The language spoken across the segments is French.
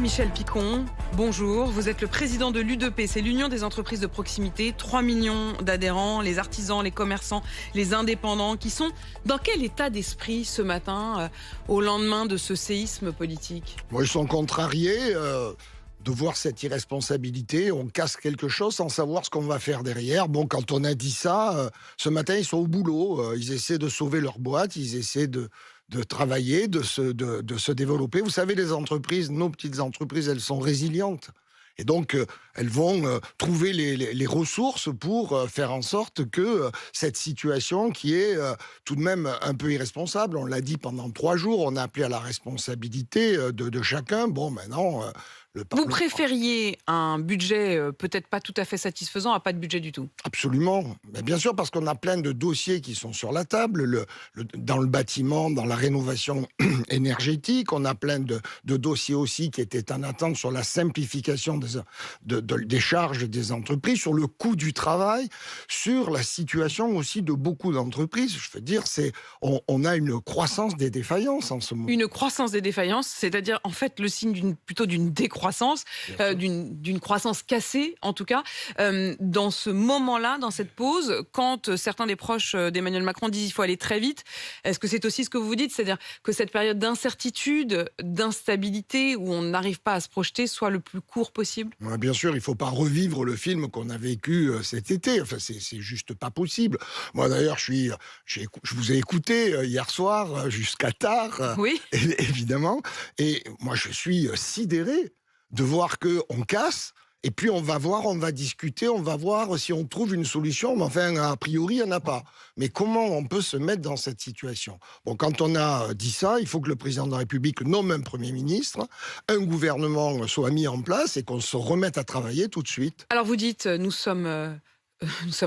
Michel Picon, bonjour. Vous êtes le président de l'U2P, c'est l'Union des entreprises de proximité. 3 millions d'adhérents, les artisans, les commerçants, les indépendants qui sont dans quel état d'esprit ce matin au lendemain de ce séisme politique? Ils sont contrariés de voir cette irresponsabilité. On casse quelque chose sans savoir ce qu'on va faire derrière. Bon, quand on a dit ça, ce matin, ils sont au boulot. Ils essaient de sauver leur boîte, ils essaient de travailler, de se développer. Vous savez, les entreprises, nos petites entreprises, elles sont résilientes. Et donc, elles vont trouver les ressources pour faire en sorte que cette situation qui est tout de même un peu irresponsable, on l'a dit pendant 3 jours, on a appelé à la responsabilité de chacun. Bon, maintenant, le Parlement... Vous préfériez un budget peut-être pas tout à fait satisfaisant à pas de budget du tout? Absolument. Mais bien sûr, parce qu'on a plein de dossiers qui sont sur la table, dans le bâtiment, dans la rénovation énergétique. On a plein de dossiers aussi qui étaient en attente sur la simplification des charges des entreprises, sur le coût du travail, sur la situation aussi de beaucoup d'entreprises. Je veux dire, on a une croissance des défaillances en ce moment. Une croissance des défaillances, c'est-à-dire en fait le signe plutôt d'une décroissance, d'une croissance cassée en tout cas. Dans ce moment-là, dans cette pause, quand certains des proches d'Emmanuel Macron disent qu'il faut aller très vite, est-ce que c'est aussi ce que vous dites, c'est-à-dire que cette période d'incertitude, d'instabilité où on n'arrive pas à se projeter soit le plus court possible? Ouais, bien sûr, il ne faut pas revivre le film qu'on a vécu cet été. Enfin, c'est juste pas possible. Moi, d'ailleurs, je vous ai écouté hier soir jusqu'à tard, oui. Évidemment. Et moi, je suis sidéré de voir qu'on casse. Et puis on va discuter, on va voir si on trouve une solution. Mais enfin, a priori, il n'y en a pas. Mais comment on peut se mettre dans cette situation? Bon, quand on a dit ça, il faut que le président de la République nomme un Premier ministre, un gouvernement soit mis en place et qu'on se remette à travailler tout de suite. Alors vous dites, nous sommes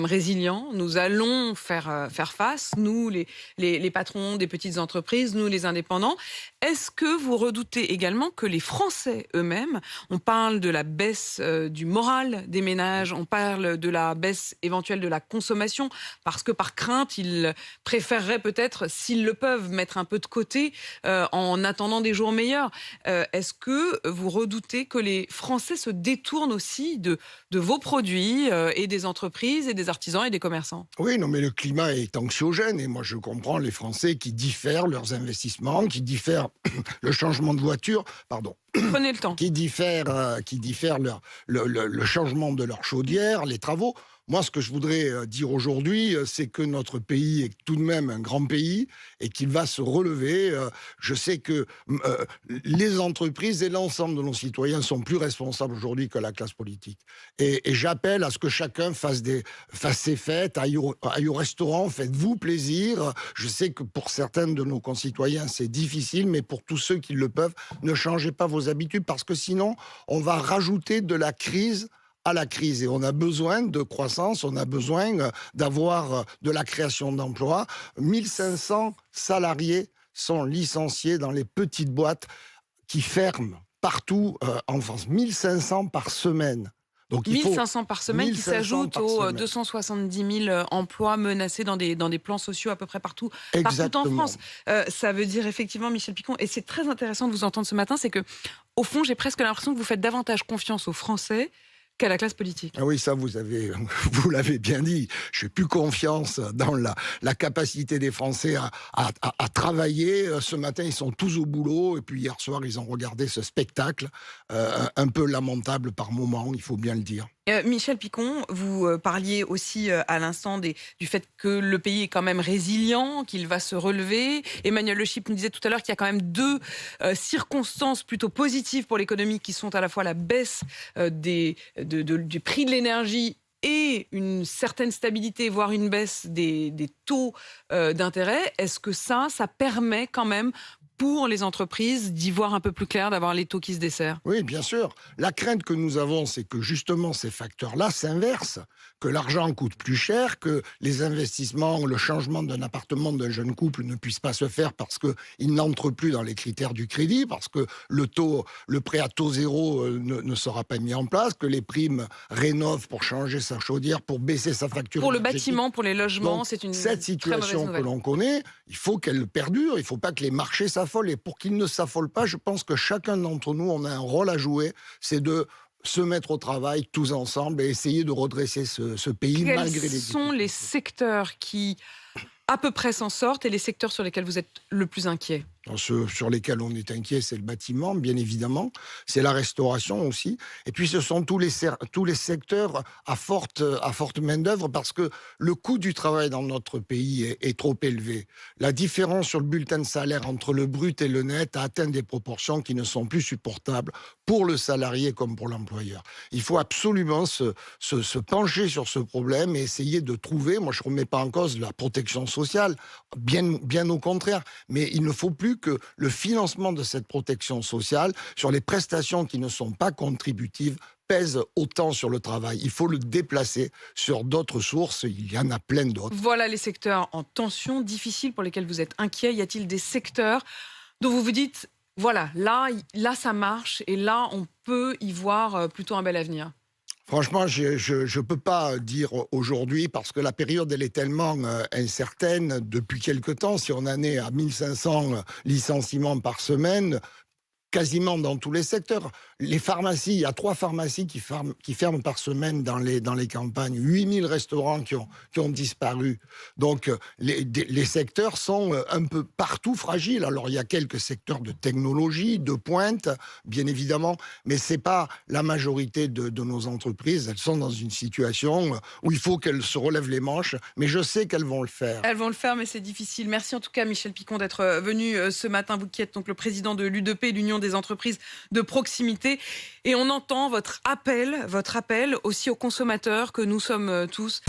résilients, nous allons faire face, nous les patrons des petites entreprises, nous les indépendants. Est-ce que vous redoutez également que les Français eux-mêmes, on parle de la baisse du moral des ménages, on parle de la baisse éventuelle de la consommation, parce que par crainte, ils préféreraient peut-être, s'ils le peuvent, mettre un peu de côté en attendant des jours meilleurs. Est-ce que vous redoutez que les Français se détournent aussi de vos produits et des entreprises et des artisans et des commerçants? Oui, non, mais le climat est anxiogène et moi je comprends les Français qui diffèrent leurs investissements, qui diffèrent le changement de voiture, pardon. Prenez le temps. Qui diffèrent le changement de leur chaudière, les travaux. Moi, ce que je voudrais dire aujourd'hui, c'est que notre pays est tout de même un grand pays et qu'il va se relever. Je sais que les entreprises et l'ensemble de nos citoyens sont plus responsables aujourd'hui que la classe politique. Et j'appelle à ce que chacun fasse ses fêtes, aille au restaurant, faites-vous plaisir. Je sais que pour certains de nos concitoyens, c'est difficile, mais pour tous ceux qui le peuvent, ne changez pas vos habitudes parce que sinon, on va rajouter de la crise à la crise. Et on a besoin de croissance, on a besoin d'avoir de la création d'emplois. 1500 salariés sont licenciés dans les petites boîtes qui ferment partout en France. 1500 par semaine. Donc 1500 par semaine qui s'ajoutent aux 270 000 emplois menacés dans des plans sociaux à peu près partout en France. Ça veut dire effectivement, Michel Picon, et c'est très intéressant de vous entendre ce matin, c'est que au fond, j'ai presque l'impression que vous faites davantage confiance aux Français qu'à la classe politique. Ah oui, ça, vous l'avez bien dit. Je n'ai plus confiance dans la capacité des Français à travailler. Ce matin, ils sont tous au boulot. Et puis hier soir, ils ont regardé ce spectacle un peu lamentable par moments, il faut bien le dire. Michel Picon, vous parliez aussi à l'instant du fait que le pays est quand même résilient, qu'il va se relever. Emmanuel Le Chypre nous disait tout à l'heure qu'il y a quand même 2 circonstances plutôt positives pour l'économie qui sont à la fois la baisse du prix de l'énergie et une certaine stabilité, voire une baisse des taux d'intérêt. Est-ce que ça permet quand même pour les entreprises d'y voir un peu plus clair, d'avoir les taux qui se desserrent? Oui, bien sûr. La crainte que nous avons, c'est que justement ces facteurs-là s'inversent, que l'argent coûte plus cher, que les investissements, le changement d'un appartement d'un jeune couple ne puisse pas se faire parce qu'il n'entre plus dans les critères du crédit, parce que le prêt à taux zéro ne sera pas mis en place, que les primes rénovent pour changer sa chaudière, pour baisser sa facture pour énergétique. Le bâtiment, pour les logements, donc, c'est une cette situation que l'on connaît, il faut qu'elle perdure, il ne faut pas que les marchés s'affaissent. s'affolent. Et pour qu'ils ne s'affolent pas, je pense que chacun d'entre nous, on a un rôle à jouer. C'est de se mettre au travail tous ensemble et essayer de redresser ce pays malgré les Quels sont les difficultés. secteurs qui, à peu près, s'en sortent et les secteurs sur lesquels vous êtes le plus inquiet? Alors, ceux sur lesquels on est inquiet, c'est le bâtiment, bien évidemment. C'est la restauration aussi. Et puis, ce sont tous les secteurs à forte main-d'œuvre parce que le coût du travail dans notre pays est trop élevé. La différence sur le bulletin de salaire entre le brut et le net a atteint des proportions qui ne sont plus supportables pour le salarié comme pour l'employeur. Il faut absolument se pencher sur ce problème et essayer de trouver, moi je ne remets pas en cause la protection sociale, bien au contraire, mais il ne faut plus que le financement de cette protection sociale sur les prestations qui ne sont pas contributives pèse autant sur le travail. Il faut le déplacer sur d'autres sources, il y en a plein d'autres. Voilà les secteurs en tension, difficiles, pour lesquels vous êtes inquiet. Y a-t-il des secteurs dont vous vous dites, voilà, là ça marche et là on peut y voir plutôt un bel avenir? Franchement, je peux pas dire aujourd'hui parce que la période, elle est tellement incertaine depuis quelque temps. Si on en est à 1500 licenciements par semaine, quasiment dans tous les secteurs. Les pharmacies, il y a 3 pharmacies qui ferment par semaine dans les campagnes. 8000 restaurants qui ont disparu. Donc, les secteurs sont un peu partout fragiles. Alors, il y a quelques secteurs de technologie, de pointe, bien évidemment, mais c'est pas la majorité de nos entreprises. Elles sont dans une situation où il faut qu'elles se relèvent les manches, mais je sais qu'elles vont le faire. Elles vont le faire, mais c'est difficile. Merci en tout cas, Michel Picon, d'être venu ce matin. Vous qui êtes donc le président de l'UDP, l'Union des entreprises de proximité. Et on entend votre appel aussi aux consommateurs que nous sommes tous.